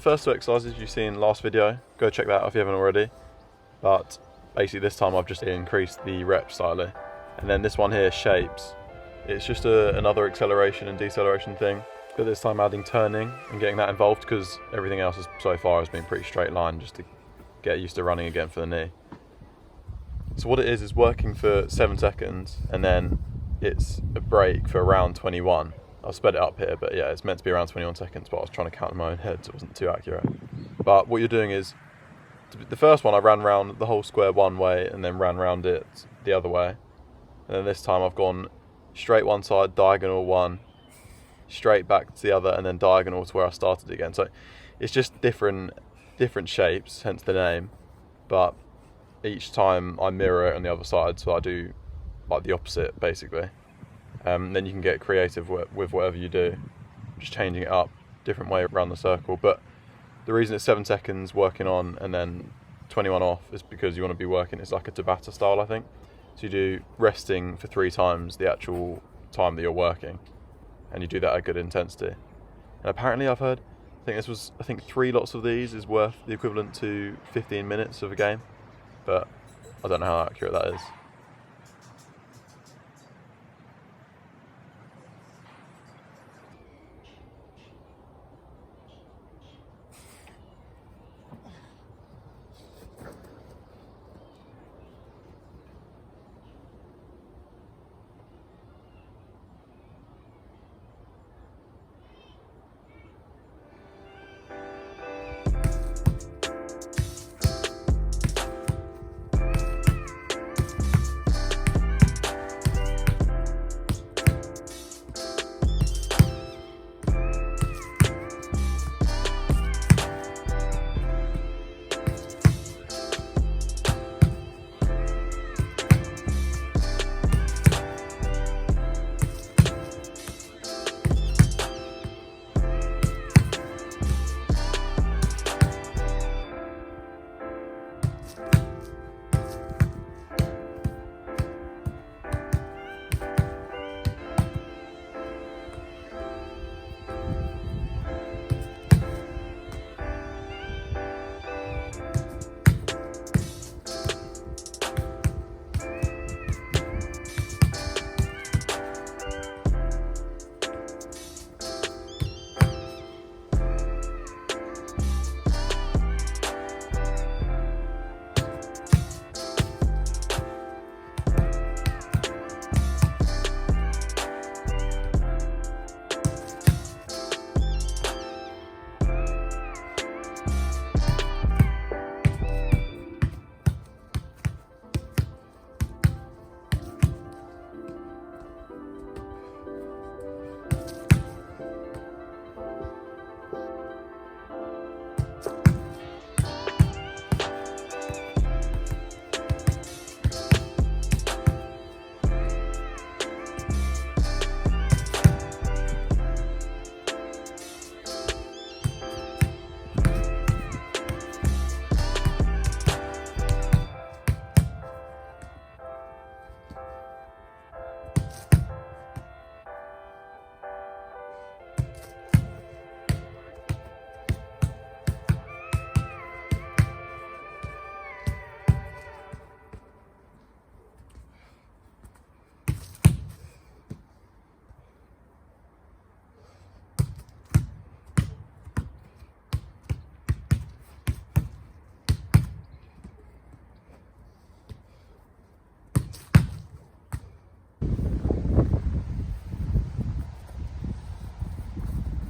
first two exercises you've seen last video. Go check that out if you haven't already. But basically this time I've just increased the reps slightly. And then this one here, shapes. It's just another acceleration and deceleration thing. But this time adding turning and getting that involved, because everything else so far has been pretty straight line, just to get used to running again for the knee. So what it is working for 7 seconds, and then it's a break for around 21. I've sped it up here, but yeah, it's meant to be around 21 seconds, but I was trying to count in my own head, so it wasn't too accurate. But what you're doing is, the first one I ran round the whole square one way, and then ran round it the other way. And then this time I've gone straight one side, diagonal one, straight back to the other, and then diagonal to where I started again. So it's just different shapes, hence the name, but each time I mirror it on the other side, so I do like the opposite basically. Then you can get creative with whatever you do, just changing it up, different way around the circle. But the reason it's 7 seconds working on and then 21 off is because you want to be working, it's like a Tabata style, I think. So you do resting for 3 times the actual time that you're working, and you do that at good intensity. And apparently I've heard, I think 3 lots of these is worth the equivalent to 15 minutes of a game, but I don't know how accurate that is.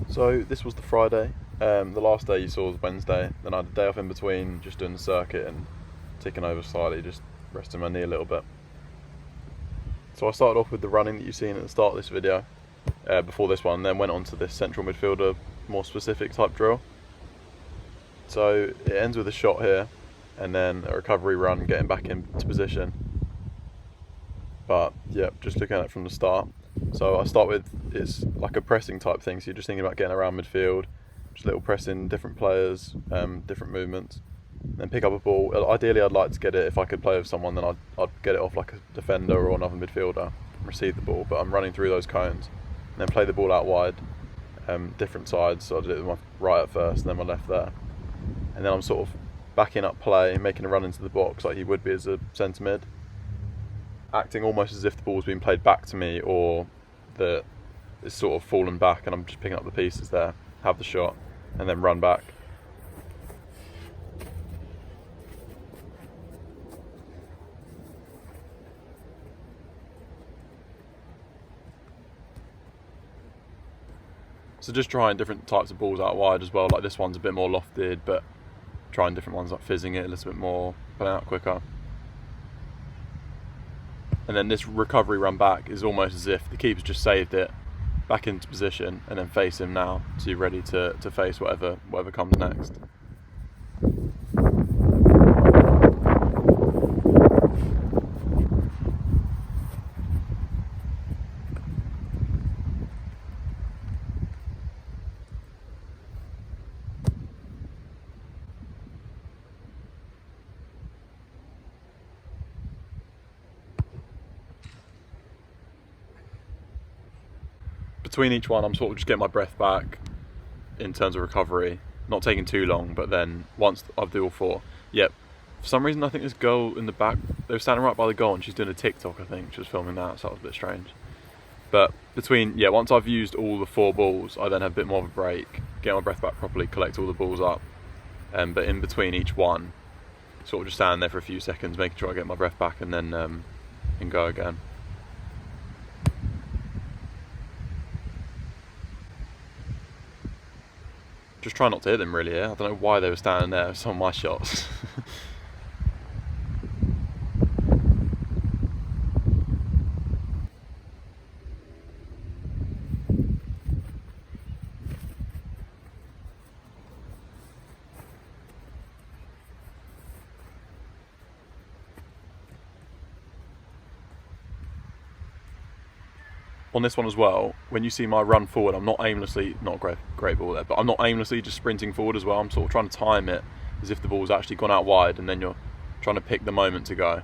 So this was the Friday. The last day you saw was Wednesday. Then I had a day off in between, just doing the circuit and ticking over slightly, just resting my knee a little bit. So I started off with the running that you've seen at the start of this video, before this one, then went on to this central midfielder, more specific type drill. So it ends with a shot here, and then a recovery run, getting back into position. But yeah, just looking at it from the start. So I start with, it's like a pressing type thing, so you're just thinking about getting around midfield, just little pressing, different players, different movements, then pick up a ball. Ideally I'd like to get it, if I could play with someone, then I'd get it off like a defender or another midfielder, receive the ball, but I'm running through those cones, and then play the ball out wide, different sides. So I did it with my right at first and then my left there. And then I'm sort of backing up play, making a run into the box like he would be as a centre mid, acting almost as if the ball's been played back to me or that it's sort of fallen back and I'm just picking up the pieces there, have the shot, and then run back. So just trying different types of balls out wide as well, like this one's a bit more lofted, but trying different ones like fizzing it a little bit more, pulling out quicker. And then this recovery run back is almost as if the keeper's just saved it back into position and then face him now, so you're ready to face whatever comes next. Between each one, I'm sort of just getting my breath back in terms of recovery, not taking too long, but then once I've done all four, yep. For some reason, I think this girl in the back, they were standing right by the goal and she's doing a TikTok, I think. She was filming that, so that was a bit strange. But once I've used all the 4 balls, I then have a bit more of a break, get my breath back properly, collect all the balls up. But in between each one, sort of just standing there for a few seconds, making sure I get my breath back and then and go again. Just try not to hit them really here. I don't know why they were standing there with some of my shots. On this one as well, when you see my run forward, I'm not aimlessly, not a great ball there, but I'm not aimlessly just sprinting forward as well. I'm sort of trying to time it as if the ball's actually gone out wide, and then you're trying to pick the moment to go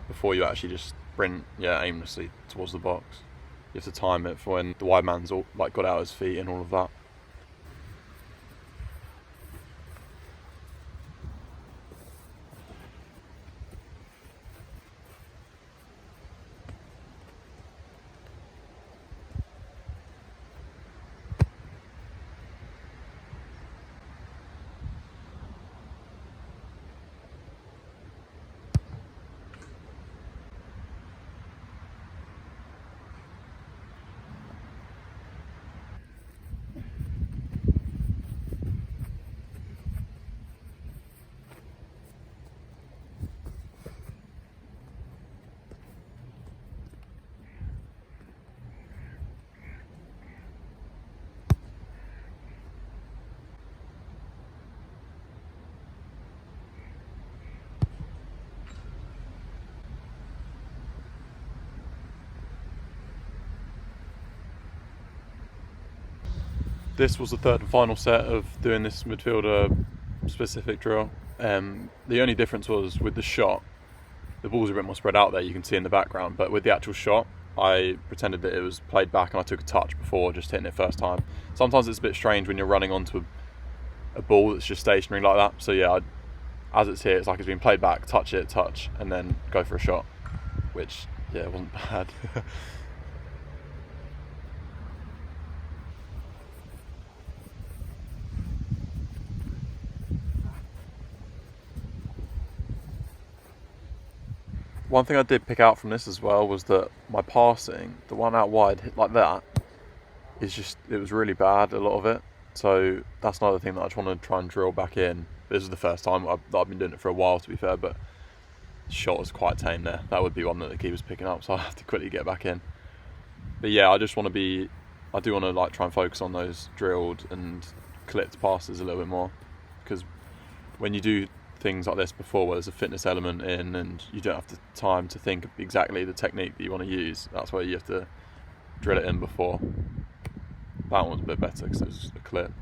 before you actually just sprint, aimlessly towards the box. You have to time it for when the wide man's all, got out his feet and all of that. This was the third and final set of doing this midfielder specific drill. The only difference was with the shot, the balls are a bit more spread out there, you can see in the background, but with the actual shot, I pretended that it was played back and I took a touch before just hitting it first time. Sometimes it's a bit strange when you're running onto a ball that's just stationary like that. So yeah, as it's here, it's like it's been played back, touch it, touch, and then go for a shot, which, it wasn't bad. One thing I did pick out from this as well was that my passing, the one out wide hit like that, it was really bad, a lot of it. So that's another thing that I just want to try and drill back in. This is the first time I've been doing it for a while, to be fair, but the shot was quite tame there. That would be one that the keeper's picking up, so I have to quickly get back in. But yeah, I do want to try and focus on those drilled and clipped passes a little bit more, because when you do things like this before where there's a fitness element in and you don't have the time to think of exactly the technique that you want to use, that's where you have to drill it in before. That one was a bit better because it was just a clip.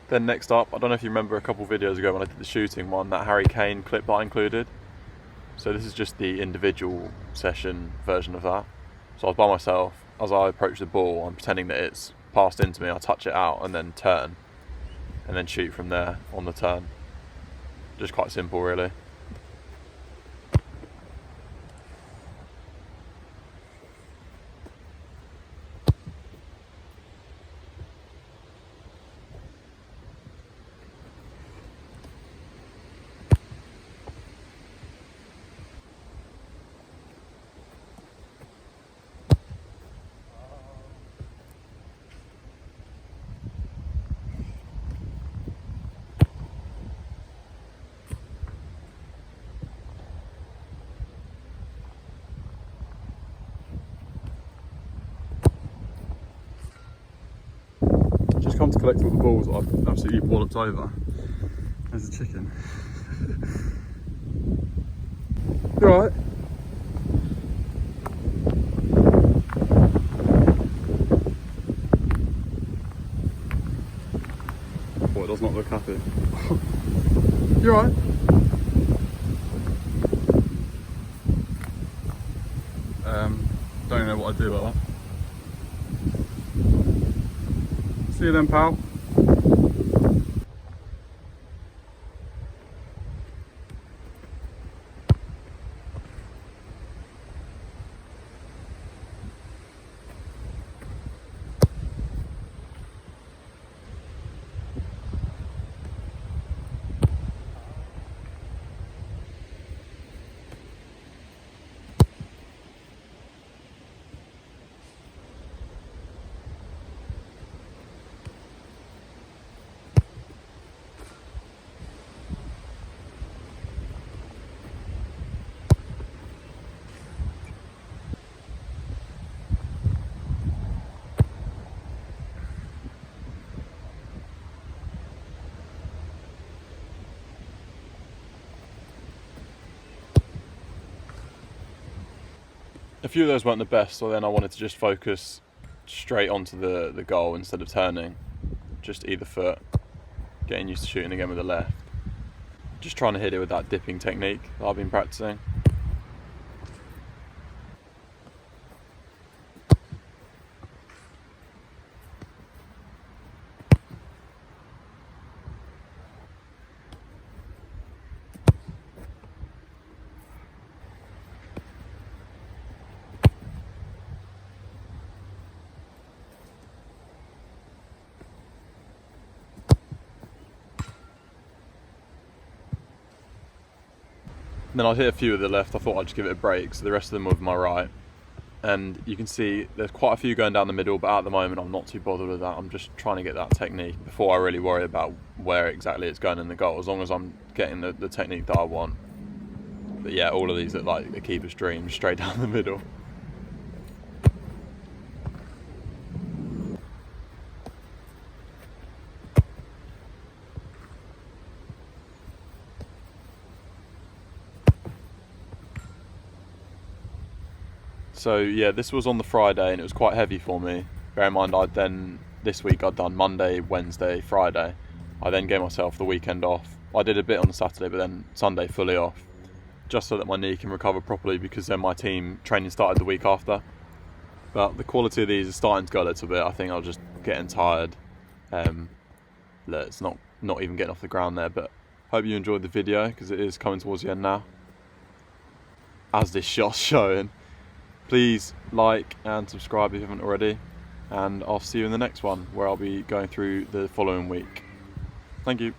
Then next up, I don't know if you remember a couple of videos ago when I did the shooting one, that Harry Kane clip that I included. So this is just the individual session version of that. So I was by myself. As I approach the ball, I'm pretending that it's passed into me. I touch it out and then turn, and then shoot from there on the turn. Just quite simple, really. Just come to collect all the balls that I've absolutely walloped over. There's a chicken. You alright? Oh, it does not look happy. You alright? Don't even know what I'd do about that. See you then, pal. A few of those weren't the best, so then I wanted to just focus straight onto the goal instead of turning. Just either foot, getting used to shooting again with the left. Just trying to hit it with that dipping technique that I've been practicing. Then I hit a few with the left. I thought I'd just give it a break, so the rest of them were with my right. And you can see there's quite a few going down the middle, but at the moment I'm not too bothered with that. I'm just trying to get that technique before I really worry about where exactly it's going in the goal, as long as I'm getting the technique that I want. But yeah, all of these look like a keeper's dream, straight down the middle. So yeah, this was on the Friday and it was quite heavy for me. Bear in mind this week I'd done Monday, Wednesday, Friday. I then gave myself the weekend off. I did a bit on the Saturday, but then Sunday fully off, just so that my knee can recover properly, because then my team training started the week after. But the quality of these is starting to go a little bit. I think I was just getting tired. It's not even getting off the ground there, but hope you enjoyed the video, because it is coming towards the end now, as this shot's showing. Please like and subscribe if you haven't already, and I'll see you in the next one, where I'll be going through the following week. Thank you.